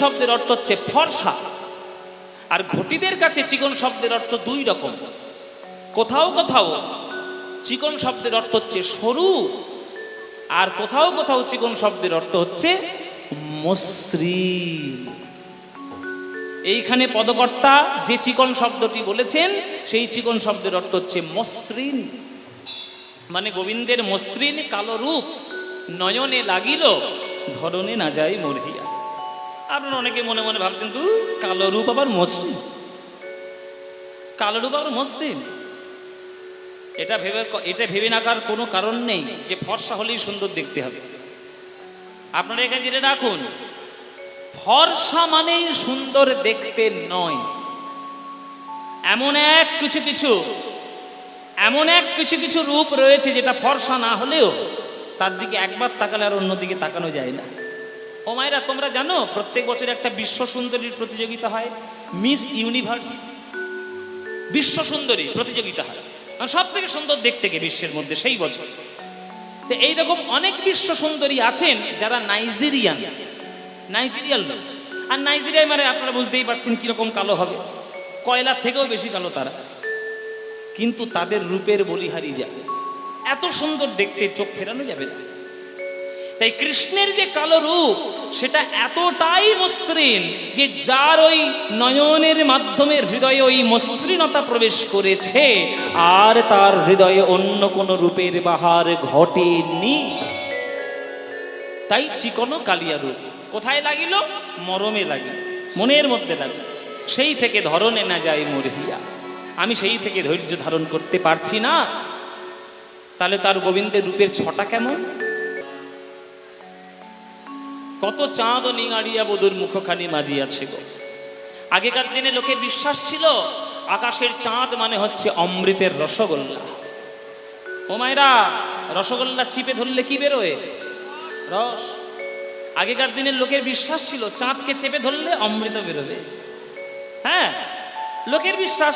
শব্দের অর্থ হচ্ছে ফর্সা, আর ঘটিদের কাছে চিকন শব্দের অর্থ দুই রকম। কোথাও কোথাও চিকন শব্দের অর্থ হচ্ছে সরু, আর কোথাও কোথাও চিকন শব্দের অর্থ হচ্ছে মসৃণ। এইখানে পদকর্তা যে চিকন শব্দটি বলেছেন সেই চিকন শব্দের অর্থ হচ্ছে মসৃণ, মানে গোবিন্দের মসৃণ কালো রূপ নয়নে লাগিল, ধরনে না যায় মরহিয়া। আপনারা অনেকে মনে মনে ভাবতেন তু কালো রূপ আবার মসৃণ, কালো রূপ আবার মসৃণ, এটা ভেবে নাকার কোনো কারণ নেই যে ফর্সা হলেই সুন্দর দেখতে হবে। আপনারা এখানে জেনে রাখুন, ফর্সা মানেই সুন্দর দেখতে নয়। এমন এক কিছু কিছু রূপ রয়েছে যেটা ফর্সা না হলেও তার দিকে একবার তাকালে আর অন্যদিকে তাকানো যায় না। ও মায়েরা, তোমরা জানো প্রত্যেক বছর একটা বিশ্ব সুন্দরীর প্রতিযোগিতা হয়, মিস ইউনিভার্স বিশ্ব সুন্দরী প্রতিযোগিতা হয়, সব থেকে সুন্দর দেখতে কে বিশ্বের মধ্যে সেই বছর। তো এইরকম অনেক বিশ্ব সুন্দরী আছেন যারা নাইজেরিয়ান লোক। আর নাইজেরিয়ায় মানে আপনারা বুঝতেই পারছেন কিরকম কালো হবে, কয়লার থেকেও বেশি কালো তারা, কিন্তু তাদের রূপের বলিহারি যায়, এত সুন্দর দেখতে চোখ ফেরানো যাবে না। তাই কৃষ্ণের যে কালো রূপ সেটা এতটাই মসৃণ যে যার ওই নয়নের মাধ্যমে হৃদয়ে ওই মসৃণতা প্রবেশ করেছে আর তার হৃদয়ে অন্য কোনো রূপের বাহার ঘটেনি। তাই চিকন কালিয়া রূপ কোথায় লাগিল? মরমে লাগিল, মনের মধ্যে লাগিল। সেই থেকে ধরনে না যায় মরহিয়া, আমি সেই থেকে ধৈর্য ধারণ করতে পারছি না। তাহলে তার গোবিন্দের রূপের ছটা কেমন? কত চাঁদ ও নিঙাড়িয়া বধুর মুখখানি মাজিয়াছে গো। আগেকার দিনে লোকের বিশ্বাস ছিল আকাশের চাঁদ মানে হচ্ছে অমৃতের রসগোল্লা। ও মায়েরা, রসগোল্লা চিপে ধরলে কি বেরোয়? রস। আগেকার দিনের লোকের বিশ্বাস ছিল চাঁদকে চেপে ধরলে অমৃত বেরোবে। হ্যাঁ, লোকের বিশ্বাস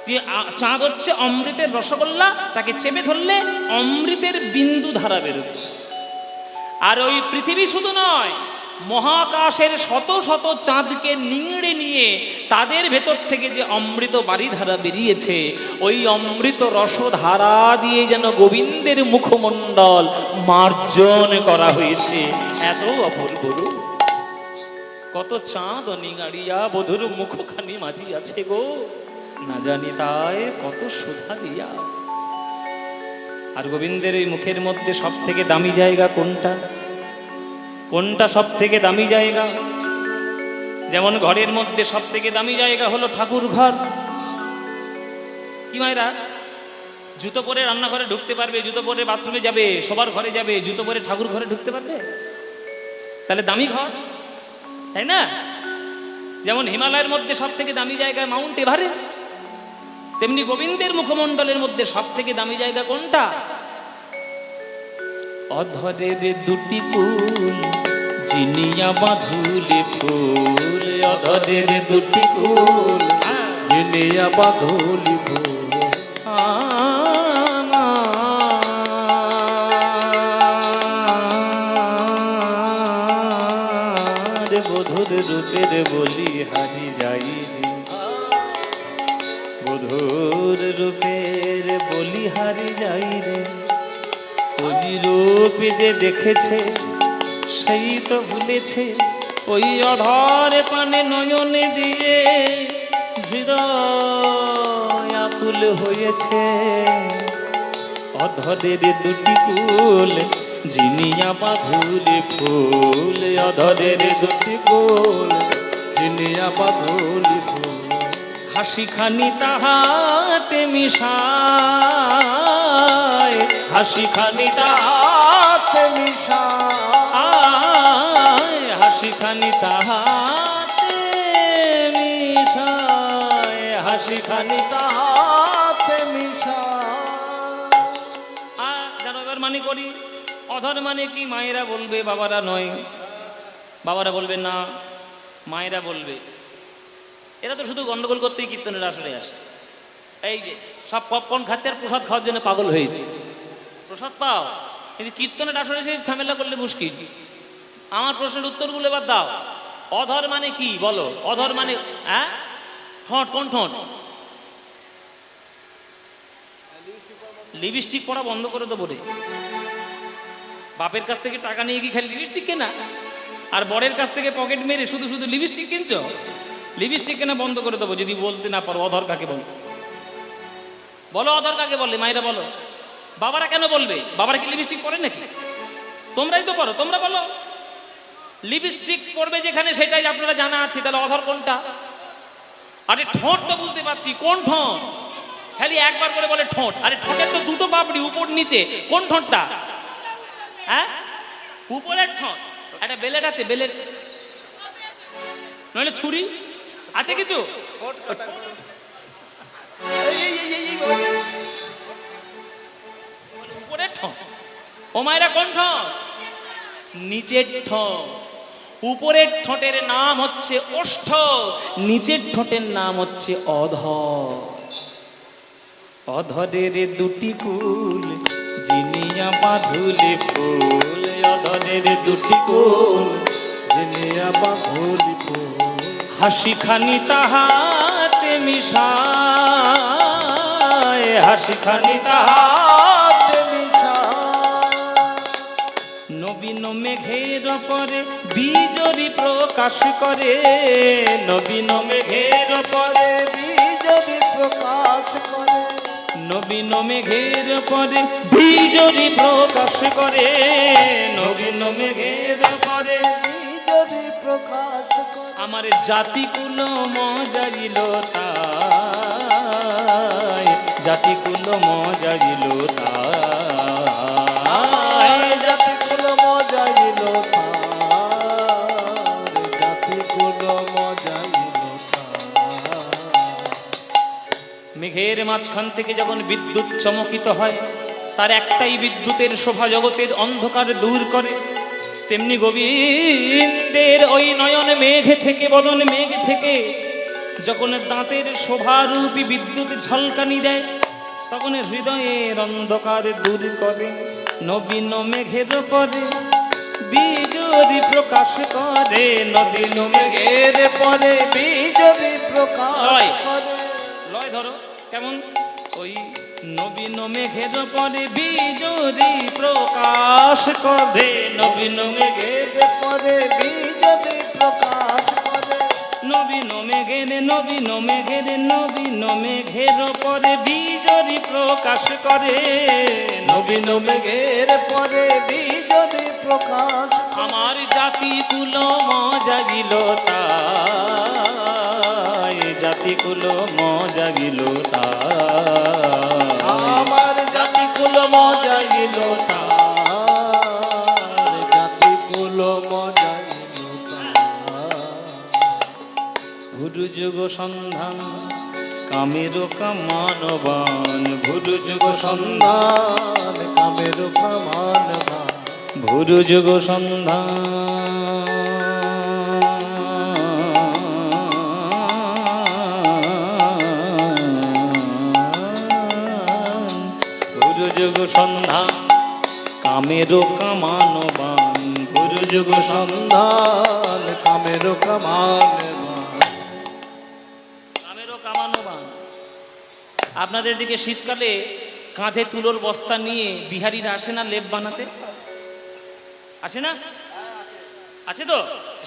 যে চাঁদ হচ্ছে অমৃতের রসগোল্লা, তাকে চেপে ধরলে অমৃতের বিন্দু ধারা বেরোবে। আর ওই পৃথিবী শুধু নয়, মহাকাশের শত শত চাঁদকে নিংড়ে নিয়ে তাদের ভেতর থেকে যে অমৃত বারিধারা বেরিয়েছে, ওই অমৃত রসধারা দিয়ে যেন গোবিন্দের মুখমণ্ডল মার্জন করা হয়েছে। এত অপূর্ব রূপ। কত চাঁদ নিঙাড়িয়া বধুর মুখখানি মাজিয়াছে গো, না জানি তাই কত সুধা দিয়া। আর গোবিন্দের এই মুখের মধ্যে সব থেকে দামি জায়গা কোনটা? কোনটা সব থেকে দামি জায়গা? যেমন ঘরের মধ্যে সব থেকে দামি জায়গা হলো ঠাকুর ঘর। কি মায়েরা, জুতো পরে রান্নাঘরে ঢুকতে পারবে, জুতো পরে বাথরুমে যাবে, সবার ঘরে যাবে, জুতো পরে ঠাকুর ঘরে ঢুকতে পারবে? তাহলে দামি ঘর, তাই না? যেমন হিমালয়ের মধ্যে সব থেকে দামি জায়গা মাউন্ট এভারেস্ট, তেমনি গোবিন্দের মুখমণ্ডলের মধ্যে সব থেকে দামি জায়গা কোনটা? অধরের দুটি কুল জিনিয়া বাঁধুলে ফুল, অধরের দুটি কুল জিনিয়া বাঁধুলি ফুল, বধুর রূপের বলি হারি যাই, বধুর রূপের বলি হারি যাই রে। ওই রূপ যে দেখেছে সেই তো ভুলেছে, ওই অধর পানে নয়নে দিয়ে হৃদয় আকুল হয়েছে। অধরের দুটি কুল জিনিয়া বাঁধুলি ফুল, অধরের দুটি কুল জিনিয়া বাঁধুলি ফুল, হাসিখানি তাহাতে মিশায়, হাসিখানি তাহাতে মিশায়, হাসিখানি তাহাতে মিশায়, হাসিখানি তাহাতে মিশায়। জানো এবার মানে করি, অধর মানে কি? মায়েরা বলবে, বাবারা নয়। বাবারা বলবে না, মায়েরা বলবে। এরা তো শুধু গন্ডগোল করতেই কীর্তনের আসরে আসে। এই যে সব পপকর্ন খাচ্ছে আর প্রসাদ খাওয়ার জন্য পাগল হয়েছে। প্রসাদ পাও, কিন্তু কীর্তনের আসরে সে ঝামেলা করলে মুশকিল। আমার প্রশ্নের উত্তরগুলো এবার দাও। অধর মানে কি বলো? অধর মানে হ্যাঁ, ঠোঁট। কোন ঠোঁট? লিপস্টিক পরা বন্ধ করে দেবো রে। বাপের কাছ থেকে টাকা নিয়ে কি খালি লিপস্টিক কেনা, আর বরের কাছ থেকে পকেট মেরে শুধু শুধু লিপস্টিক কিনছো? লিপস্টিক কেনা বন্ধ করে দেবো যদি বলতে না পারো। অধর কাকে বলো? বলো অধর কাকে বলে? মায়েরা বলো। বাবারা কেন বলবে? বাবারা কি লিপস্টিক পরে নাকি? তোমরাই তো পরো, তোমরা বলো। লিপস্টিক পরবে যেখানে সেটাই আপনারা জানা আছে, তাহলে অধর কোনটা? আরে ঠোঁট তো বুঝতে পারছি, কোন ঠোঁট? খালি একবার করে বলে ঠোঁট। আরে ঠোঁটের তো দুটো পাপড়ি, উপর নিচে। কোন ঠোঁটটা? হ্যাঁ, উপরের ঠোঁট। একটা বেলেট আছে, বেলেট নইলে ছুরি আছে কিছু? উপরের ঠোঁট। ও মায়েরা কোন ঠোঁট? নিচের ঠোঁট। উপরের ঠোঁটের নাম হচ্ছে ওষ্ঠ, নিচের ঠোঁটের নাম হচ্ছে অধর। অধরের দুটি কুল জিনিয়া বাঁধুলে ফুল, অধরের দুটি কুল জিনিয়া বাঁধুলি ফুল, হাসি খানি তাহাতে মিশায়, হাসি খানি তাহাতে নবীন মেঘের পরে বীজরি প্রকাশ করে, নবীন মেঘের পরে বীজরি প্রকাশ করে, নবীন মেঘের পরে বীজরি প্রকাশ করে, নবীন মেঘের পরে বীজরি প্রকাশ করে। আমার জাতি কুল মজাইল তাই, জাতি কুল মজাইল তাই, জাতি কুল মজাইল তার, জাতি কুল মজাইল তার। মেঘের মাঝখান থেকে যখন বিদ্যুৎ চমকিত হয়, তার একটাই বিদ্যুতের শোভা জগতের অন্ধকার দূর করে, তেমনি গোবিন্দের ওই নয়ন মেঘ থেকে, বদন মেঘ থেকে যখন দাঁতের শোভারূপী বিদ্যুৎ ঝলকানি দেয়, তখন হৃদয়ের অন্ধকার দূর করে। নবীন মেঘের পরে বীজরি প্রকাশ করে, নবীন মেঘের এর পরে বীজরি প্রকাশ করে। লয় ধরো কেমন? ওই নবীন মেঘের পরে বীজরি প্রকাশ করে, নবীন মেঘের এর পরে বীজরি প্রকাশ করে। নবীন মেঘের, নবীন মেঘের, নবীন মেঘের পরে বীজরি প্রকাশ করে, নবীন মেঘের পরে বীজরি প্রকাশ। আমার জাতি কুল মজাইল তাই, জাতি কুল মজাইল তাই, আমার জাতি কুল মজাইল তার, জাতি কুল মজাইল তার। ঘুরু যুগ সন্ধান কামের কামানবান, ঘুরু যুগ সন্ধান, সন্ধান কামের প্রমাণ ভান, ভুরু যুগ সন্ধান, ভুরু যুগ সন্ধান কামের কামানবান, ভুরু যুগ সন্ধান, সন্ধান কামের প্রমাণ ভান। কামেরও কামানো বান। আপনাদের দিকে শীতকালে কাঁধে তুলোর বস্তা নিয়ে বিহারিরা আসে না লেপ বানাতে? আসে না? আছে তো?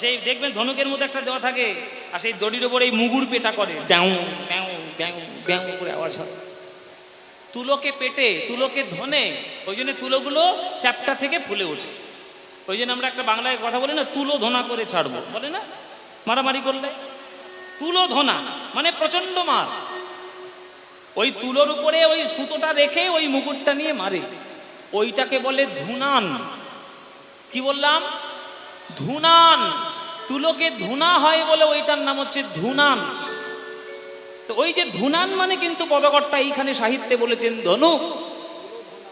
সেই দেখবেন ধনুকের মধ্যে একটা দেওয়া থাকে, আর সেই দড়ির ওপরে এই মুগুর পেটা করে, ড্যাউ ড্যাউ ড্যাউ ড্যাউ করে আওয়াজ হয়। তুলোকে পেটে, তুলোকে ধনে, ওই জন্য তুলোগুলো চ্যাপটা থেকে ফুলে ওঠে। ওই জন্য আমরা একটা বাংলায় কথা বলি না, তুলো ধনা করে ছাড়বো, বলে না মারামারি করলে? তুলো ধনা মানে প্রচন্ড মার। ওই তুলোর উপরে ওই সুতোটা রেখে ওই মুকুটটা নিয়ে মারে, ওইটাকে বলে ধুনান। কি বললাম? ধুনান। তুলোকে ধুনা হয় বলে ওইটার নাম হচ্ছে ধুনান। তো ওই যে ধুনান মানে কিন্তু পদকর্তা এইখানে সাহিত্যে বলেছেন ধনুক।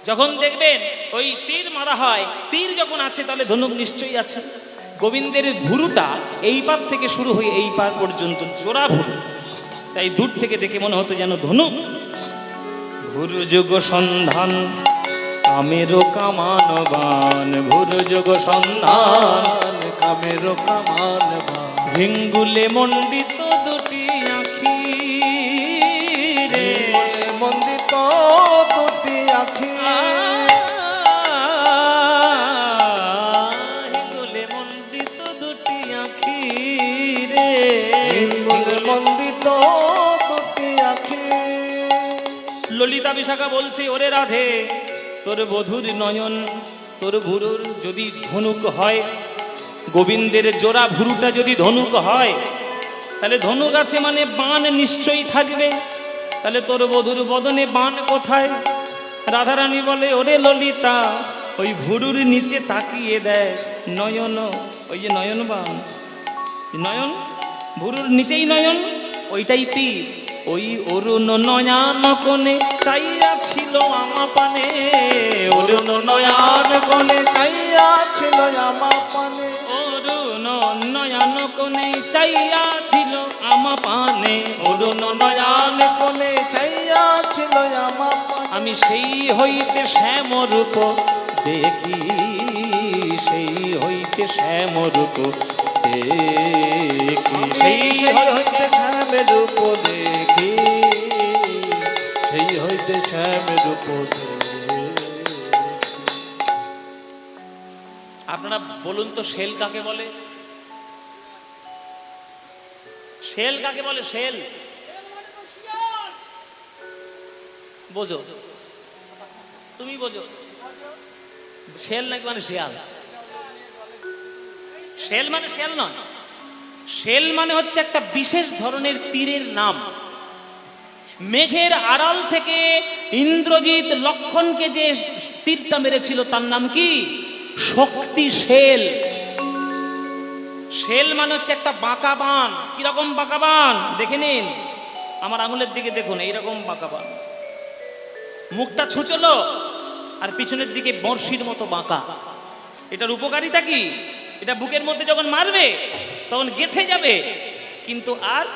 যখন দেখবেন ওই তীর মারা হয়, তীর যখন আছে তাহলে ধনুক নিশ্চয়ই আছে। গোবিন্দের ভুরুটা এই পার থেকে শুরু হয়ে এই পার পর্যন্ত জোড়া ভুরু, তাই দূর থেকে দেখে মনে হতো যেন ধনুক। ভুরু যুগ সন্ধান কামেরও কামানবান, ভুরু যুগ সন্ধান কামের প্রমাণ ভান। হিঙ্গুলে মণ্ডিত দুটি আখি রে, মন্দিত দুটি আখি, হিঙ্গুলে মণ্ডিত দুটি আখি রে, মন্দিত দুটি আখি। ললিতা বিশাখা বলছে, ওরে রাধে, তোর বধূর নয়ন, তোর ভুরুর যদি ধনুক হয়, গোবিন্দের জোড়া ভুরুটা যদি ধনুক হয়, তাহলে ধনুক আছে মানে বাণ নিশ্চয়ই থাকবে, তাহলে তোর বধূর বদনে বাণ কোথায়? রাধারানী বলে, ওরে ললিতা, ওই ভুরুর নিচে তাকিয়ে দেয় নয়ন, ওই যে নয়ন বাণ, নয়ন, ভুরুর নিচেই নয়ন, ওইটাই তীর। ওই অরুণ নয়ন কোণে চাইয়া ছিল আমা পানে, অরুণ নয়ন কোনে চাইয়া ছিল আমার পানে, অরুণ নয়ন কোণে চাইয়া ছিল আমা পানে, অরুণ নয়ন কোনে চাইয়া ছিল আমার পানে। আমি সেই হইতে শ্যামরূপ দেখি, সেই হইতে শ্যামরূপ দেখি, সেই হইতে শ্যামের রূপ দেখি, সেই হইতে শ্যামের রূপ দেখি। আপনারা বলুন তো, শেল কাকে বলে? শেল কাকে বলে? শেল বোঝো, তুমি বোঝো? শেল নাকি মানে শেয়াল? শেল মানে শেল নয়, শেল মানে হচ্ছে একটা বিশেষ ধরনের তীরের নাম। মেঘের আড়াল থেকে ইন্দ্রজিৎ লক্ষণকে যে তীরটা মেরেছিল তার নাম কি? শক্তি শেল। শেল মানে হচ্ছে একটা বাঁকা বান। কিরকম বাঁকা বান দেখে নিন, আমার আঙুলের দিকে দেখুন, এইরকম বাঁকা বান, মুখটা ছুচলো আর পিছনের দিকে বর্ষির মতো বাঁকা। এটার উপকারিতা কি? এটা বুকের মধ্যে যখন মারবে তখন গেঁথে যাবে, কিন্তু আর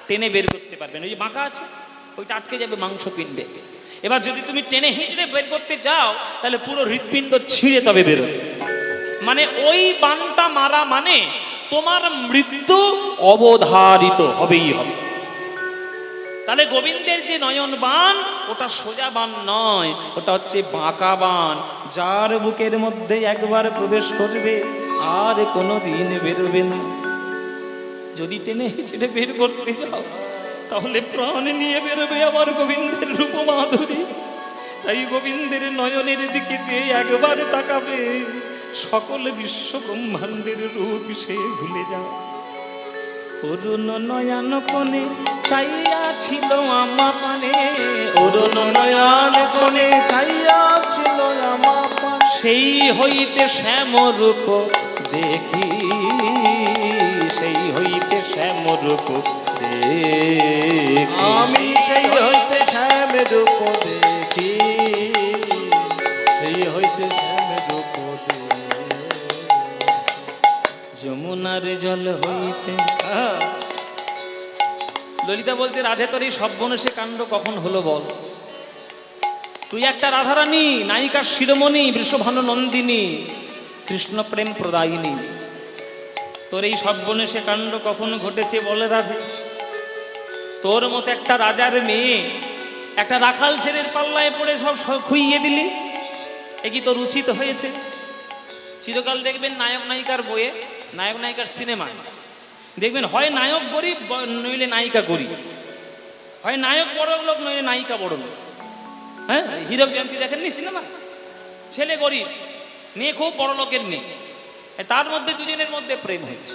টেনে বের করতে পারবে না। ওই যে বাঁকা আছে, ওইটা আটকে যাবে মাংসপিণ্ডে। এবার যদি তুমি টেনে হিঁচড়ে বের করতে যাও, তাহলে পুরো হৃৎপিণ্ড ছিঁড়ে তবে বেরোবে। মানে ওই বানটা মারা মানে তোমার মৃত্যু অবধারিত হবেই হবে। তাহলে গোবিন্দের যে নয়ন বান, ওটা সোজা বান নয়, ওটা হচ্ছে বাঁকা বান, যার বুকের মধ্যে একবার প্রবেশ করবে আর কোনোদিন বেরোবে না। যদি টেনে হিচড়ে বের করতে যাও, তাহলে প্রাণ নিয়ে বেরোবে আবার গোবিন্দের রূপ মাধুরী। তাই গোবিন্দের নয়নের দিকে যে একবার তাকাবে, সকল বিশ্ব ব্রহ্মাণ্ডের রূপ সে ভুলে যাও। অরুণ নয়ন কোণে চাইয়া ছিল আমা পানে, অরুণ নয়ন কোণে চাইয়া ছিল আমার পানে, সেই হইতে শ্যামরূপ দেখি, সেই হইতে শ্যামরূপ দেখি, আমি সেই হইতে শ্যামের রূপ দেখি, সেই হইতে শ্যামের রূপ দেখি। যমুনার জল হইতে। ললিতা বলছে, রাধে তোর এই সর্বনাশে কাণ্ড কখন হলো বল? তুই একটা রাধারানী, নায়িকার শিরোমণি, বৃষভানু নন্দিনী, কৃষ্ণ প্রেম প্রদায়িনী, তোর এই সর্বনাশে কাণ্ড কখন ঘটেছে বলে রাধে? তোর মতো একটা রাজার মেয়ে একটা রাখাল ছেলের পাল্লায় পড়ে সব খুইয়ে দিলি, এ কি তোর উচিত হয়েছে? চিরকাল দেখবেন নায়ক নায়িকার বইয়ে, নায়ক নায়িকার সিনেমা দেখবেন, হয় নায়ক গরিব নইলে নায়িকা গরিব, হয় নায়ক বড় লোক নইলে নায়িকা বড় লোক। হ্যাঁ, হীরক জয়ন্তী দেখেননি সিনেমা? ছেলে গরিব, মেয়ে খুব বড় লোকের মেয়ে, তার মধ্যে দুজনের মধ্যে প্রেম হয়েছে।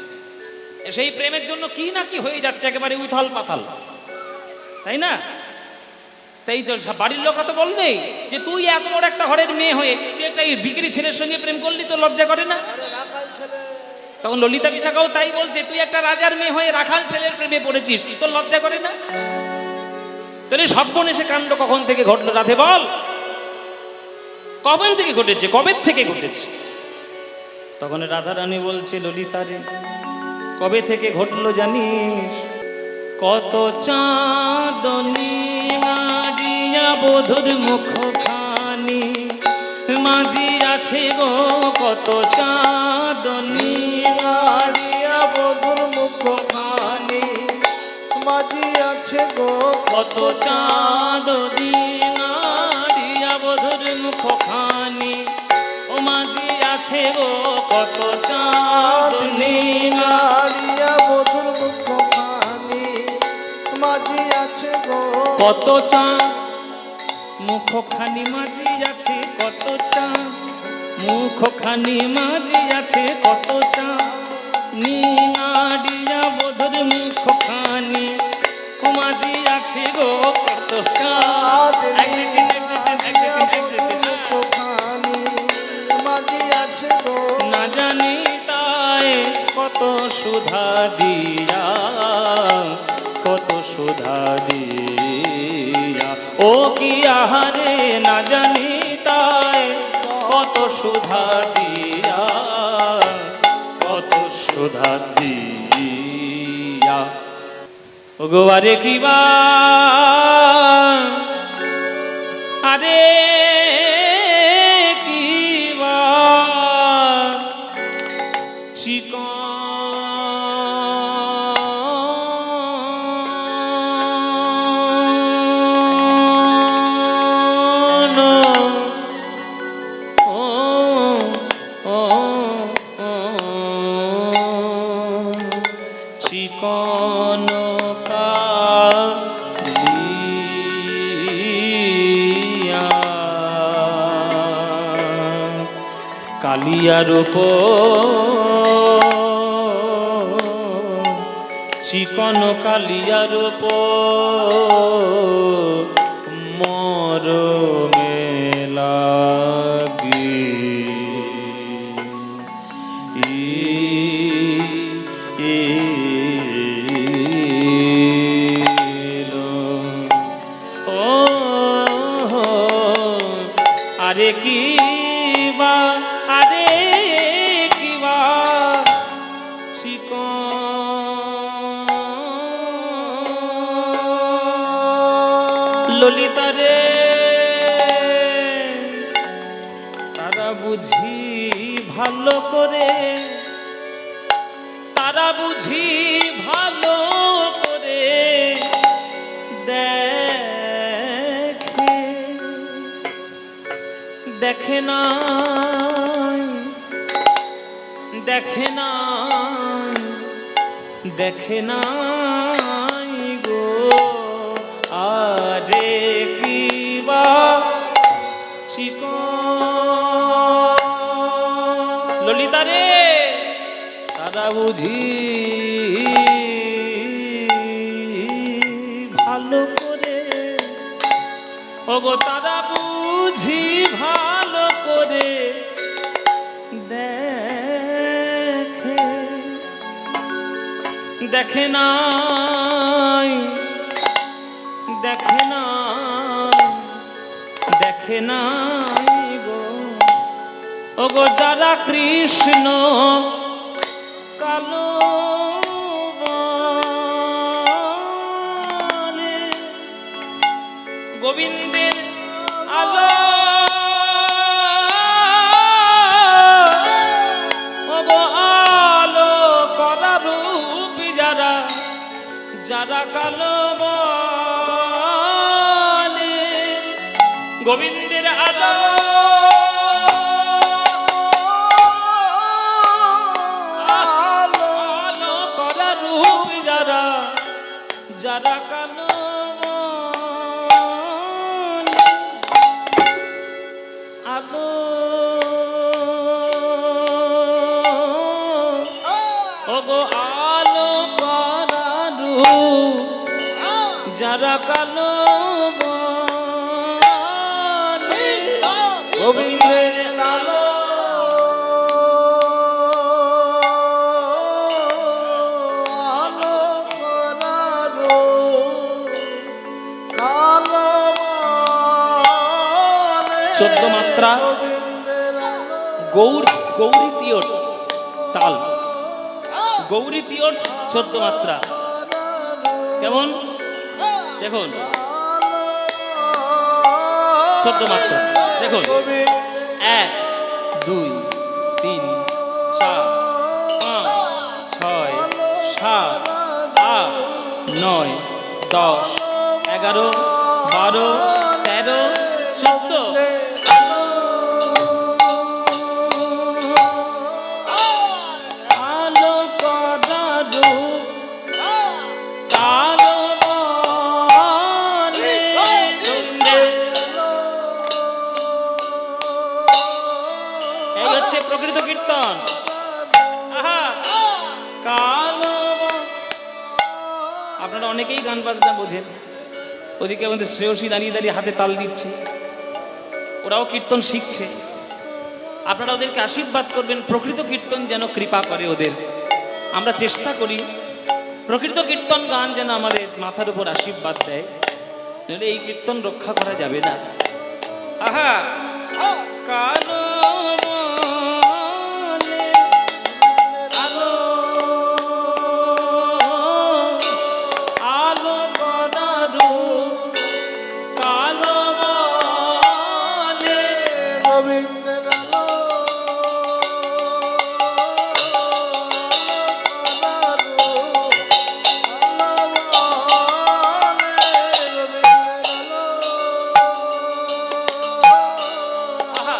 সেই প্রেমের জন্য কি না কি হয়ে যাচ্ছে, একেবারে উথাল পাথাল, তাই না? তাই তো বাড়ির লোকরা তো বলবেই যে তুই এত বড় একটা ঘরের মেয়ে হয়ে তুই একটা বিক্রি ছেলের সঙ্গে প্রেম করলি, তো লজ্জা করে না? তখন ললিতা বিশাখাও তাই বলছে, তুই একটা রাজার মেয়ে হয়ে রাখাল ছেলের প্রেমে পড়েছিস, তোর লজ্জা করে না? তাহলে সর্বনেশে কাণ্ড কখন থেকে ঘটলো রাধে বল? কবে থেকে ঘটেছে? কবে থেকে ঘটেছে? তখন রাধারানী বলছে, ললিতারে কবে থেকে ঘটলো জানিস? কত চাঁদনী মারিয়া বধুর মুখখানি মাঝি আছে গো, কত চাঁদনী মারিয়া বধুর মুখ মাঝি আছে গো কত চাঁদ নাড়িয়া বধুর মুখখানি ও মাঝি আছে গো কত চাঁদ নাড়িয়া বধুর মুখখানি মাঝি আছে গো কত চাঁদ মুখখানি মাঝি আছে কত চাঁদ মুখখানি মাঝি আছে কত চাঁদ নাড়িয়া বধুর মুখখানি ও মাঝি আছে গো কত চাঁদ মুখখানি মাঝি আছে গো না জানি তাই কত সুধা দিয়া কত সুধা দিয়া ও কি আহারে না জানি তাই কত সুধা দিয়া কত সুধা দিয়া ও গো আরে কি বা আরে কি বা চিকন কালিয়ার উপর চিকন কালিয়ার উপর মরমে লাগি ও আরে কি বা আরে কি বা ললিতা রে তারা বুঝি ভালো করে তারা বুঝি ভালো করে দেখে দেখে না দেখে না দেখে নাই গো আরে কি বা ললিতা রে তারা বুঝি ভালো করে ওগো তারা বুঝি ভালো করে দেখে দেখে নাই দেখে নাই দেখে নাই গো ওগো যারা কৃষ্ণ কালো বলে গোবিন্দের আলো ওগো আলো করা রূপ যারা যারা কালো বলে গোবিন্দের আলো আলো করা রূপ যারা যারা কালো বলে আলো ওগো আলো করা রূপ যারা কালো বলে গোবিন্দের আলো আলো করারো আলো বলে 14 মাত্রা গোবিন্দের আলো গৌরী তিয়ট তাল গৌরী তিয়ট 14 মাত্রা কেমন দেখুন 14 মাত্রা দেখুন 1 2 3 4 5 6 7 8 9 10, 11, 12, 13, 14। আলো করা রূপ কালো বলে সন্ধে। এই হচ্ছে প্রকৃত কীর্তন। আহা, কালো আপনারা অনেকেই গান বাজনা বোঝেন, ওদিকে আমাদের শ্রেয়সী দাঁড়িয়ে দাঁড়িয়ে হাতে তাল দিচ্ছে, ওরাও কীর্তন শিখছে। আপনারা ওদেরকে আশীর্বাদ করবেন, প্রকৃত কীর্তন যেন কৃপা করে ওদের। আমরা চেষ্টা করি প্রকৃত কীর্তন গান যেন আমাদের মাথার উপর আশীর্বাদ দেয়, নইলে এই কীর্তন রক্ষা করা যাবে না। আহা, কালো বলে আলো, আলো করা রূপ কালো বলে গোবিন্দের আলো, আহা,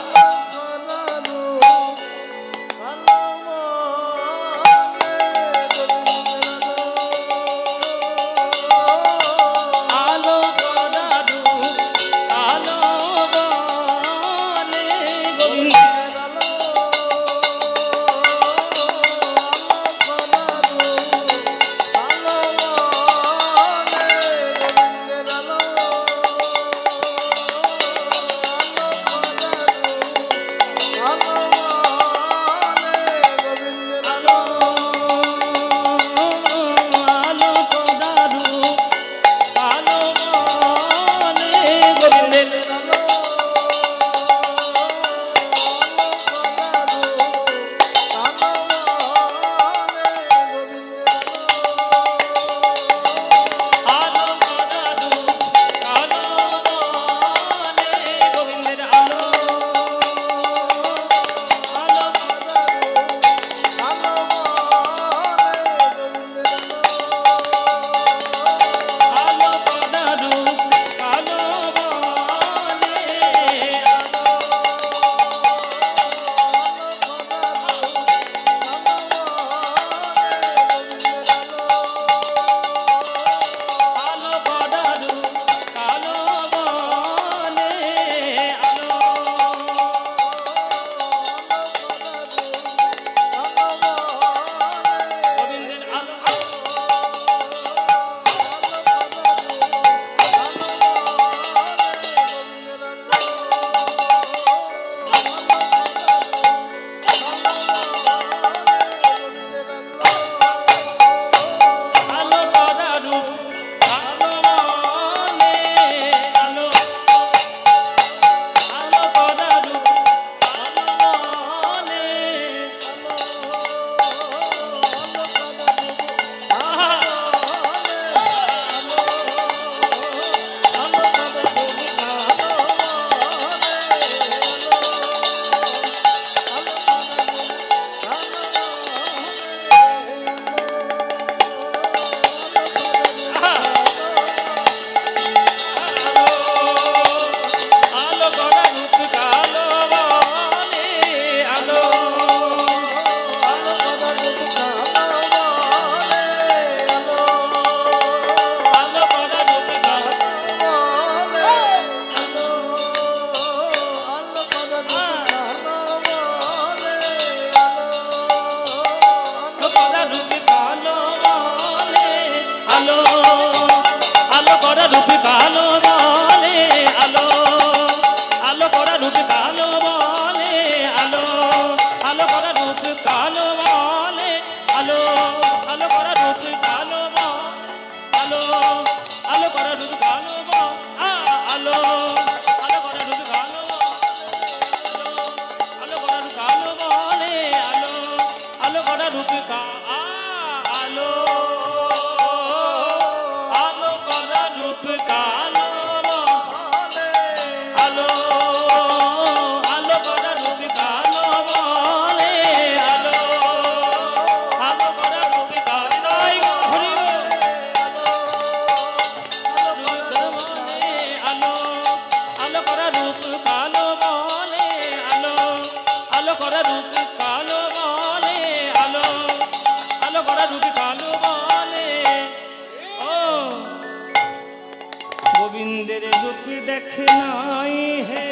দেখে নাই হে,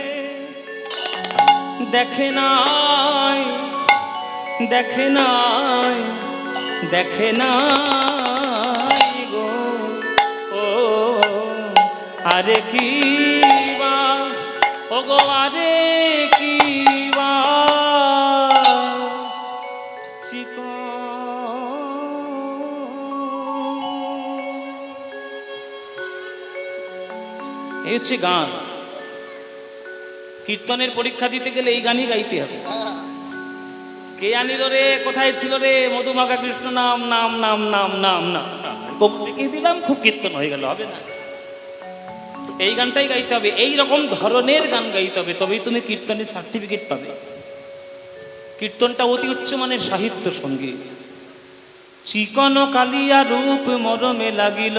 দেখে নাই, দেখে নাই, দেখে নাই গো। ও আরে কি বা, ও গো আরে কি বা এই হচ্ছে গান। কীর্তনের পরীক্ষা দিতে গেলে এই গানই গাইতে হবে। কে আনিল রে, কোথায় ছিল রে, মধুমাখা কৃষ্ণ নাম, নাম নাম নাম নাম নাম নাম, গোপীকে দিলাম, খুব কীর্তন হয়ে গেল, হবে না। এই গানটাই গাইতে হবে, এই রকম ধরনের গান গাইতে হবে, তবেই তুমি কীর্তনের সার্টিফিকেট পাবে। কীর্তনটা অতি উচ্চমানের সাহিত্য সঙ্গীত। চিকন কালিয়া রূপ মরমে লাগিল,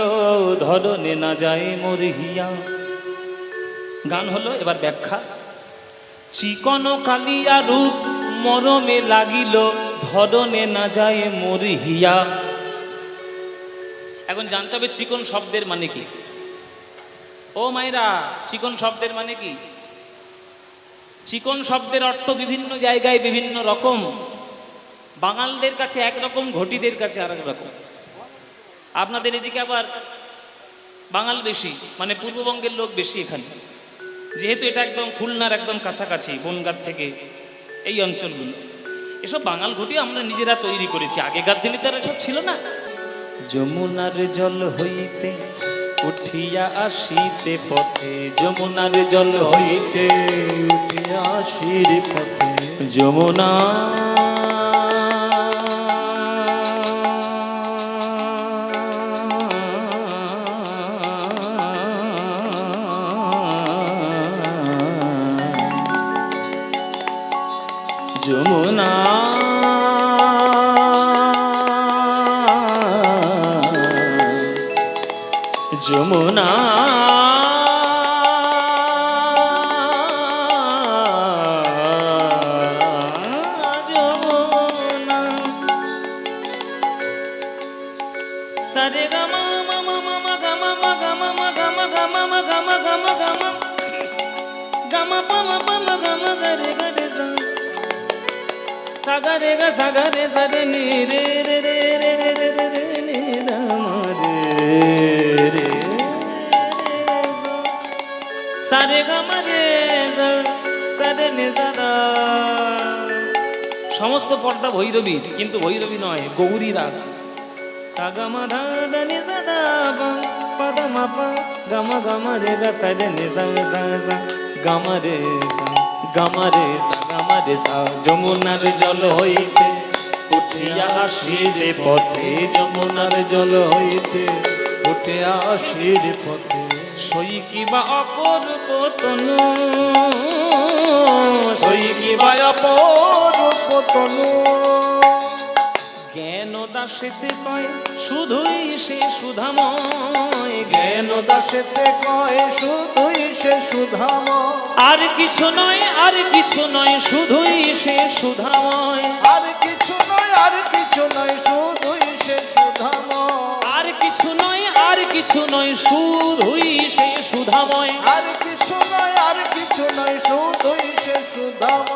ধরনে না যায় মোর হিয়া। গান হলো, এবার ব্যাখ্যা। চিকন কালিয়া রূপ মরমে লাগিল, ধরনে না যায় মোর হিয়া। এখন জানতে হবে চিকন শব্দের মানে কি। ও মায়েরা, চিকন শব্দের মানে কি? চিকন শব্দের অর্থ বিভিন্ন জায়গায় বিভিন্ন রকম। বাঙালদের কাছে একরকম, ঘটিদের কাছে আরেক রকম। আপনাদের এদিকে আবার বাঙাল বেশি, মানে পূর্ববঙ্গের লোক বেশি এখানে, যেহেতু এটা একদম খুলনার একদম কাছাকাছি, বনগাঁ থেকে এই অঞ্চলগুলো। এসব বাঙাল ঘটি আমরা নিজেরা তৈরি করেছি, আগেকার দিনে তো আর এসব ছিল না। যমুনার জল হইতে উঠিয়া আসিতে পথে, যমুনার জল হইতে উঠিয়া আসির পথে, যমুনা যমুনা যমুনা যমুনা সারে গামা মামা মামা গামা মা গামা মা গামা গামা মা গামা গামা গামা গামা পামা পামা গামা গরে গরে সা সাগরে গা সাগরে সারে নি রে রে রে রে রে রে রে নি রামা রে রে সারে গামা রে সা সারে নি সাদা। সমস্ত পর্দা ভৈরবীর, কিন্তু ভৈরবী নয়, গৌরী রাগ। সাগামা ধা দা নি সাদা পা পাদা মা পা গামা গামা রে গা সারে নি সা সা সা গামা রে সা গামা রে সা গামা রে সা। যমুনার জল হইতে উঠিয়া আসিরে পথে, যমুনার জল হইতে উঠিয়া আসির পথে, সই কিবা অপরূপ তনু, সই কিবা অপরূপ তনু। জ্ঞান দাসেতে কয় শুধুই সে সুধাময়, জ্ঞান দাসেতে কয় শুধুই সে সুধাময়, আর কিছু নয়, আর কিছু নয়, শুধুই সে সুধাময়। আর কিছু নয়, আর কিছু নয়, শুধুই সে সুধাময়, আর কিছু নয়, আর কিছু নয়, শুধুই সে সুধাময়। আর কিছু নয়, আর কিছু নয়, শুধুই সে সুধাময়।